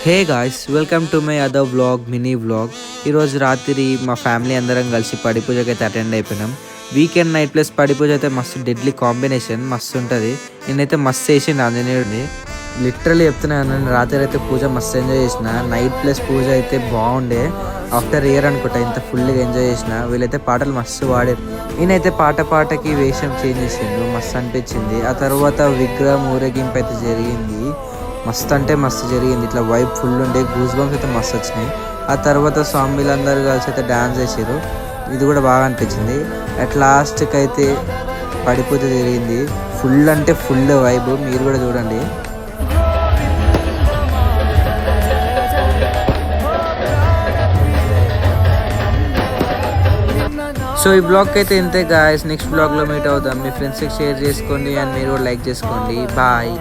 Hey guys, welcome to my other vlog, mini vlog. ఈరోజు రాత్రి మా ఫ్యామిలీ అందరం కలిసి పడి పూజకి అయితే అటెండ్ అయిపోయినాం. వీకెండ్ నైట్ ప్లస్ పడి పూజ అయితే మస్తు డెడ్లీ కాంబినేషన్, మస్తు ఉంటుంది. నేనైతే మస్తు వేసిండు ఆంజనేయుడిని. లిటరల్లీ చెప్తున్నాను, నేను రాత్రి అయితే పూజ మస్తు ఎంజాయ్ చేసిన. నైట్ ప్లస్ పూజ అయితే బాగుండే. ఆఫ్టర్ ఇయర్ అనుకుంటా ఇంత ఫుల్గా ఎంజాయ్ చేసిన. వీళ్ళైతే పాటలు మస్తు పాడారు. నేనైతే పాటకి వేషం చేంజ్ చేసిండు, మస్తు అనిపించింది. ఆ తర్వాత విగ్రహం ఊరేగింపు అయితే జరిగింది. మస్తు అంటే మస్తు జరిగింది. ఇట్లా వైబ్ ఫుల్ ఉండే, గూస్ బంప్స్ అయితే మస్తు వచ్చినాయి. ఆ తర్వాత స్వామిలందరూ కలిసి అయితే డ్యాన్స్ చేసారు. ఇది కూడా బాగా అనిపించింది. అట్ లాస్ట్కి అయితే పడిపూజ జరిగింది. ఫుల్ అంటే ఫుల్ వైబ్, మీరు కూడా చూడండి. సో ఈ బ్లాగ్ అయితే ఇంతే గాయస్. నెక్స్ట్ బ్లాగ్లో మీట్ అవుతాం. మీ ఫ్రెండ్స్కి షేర్ చేసుకోండి అండ్ మీరు కూడా లైక్ చేసుకోండి. బాయ్.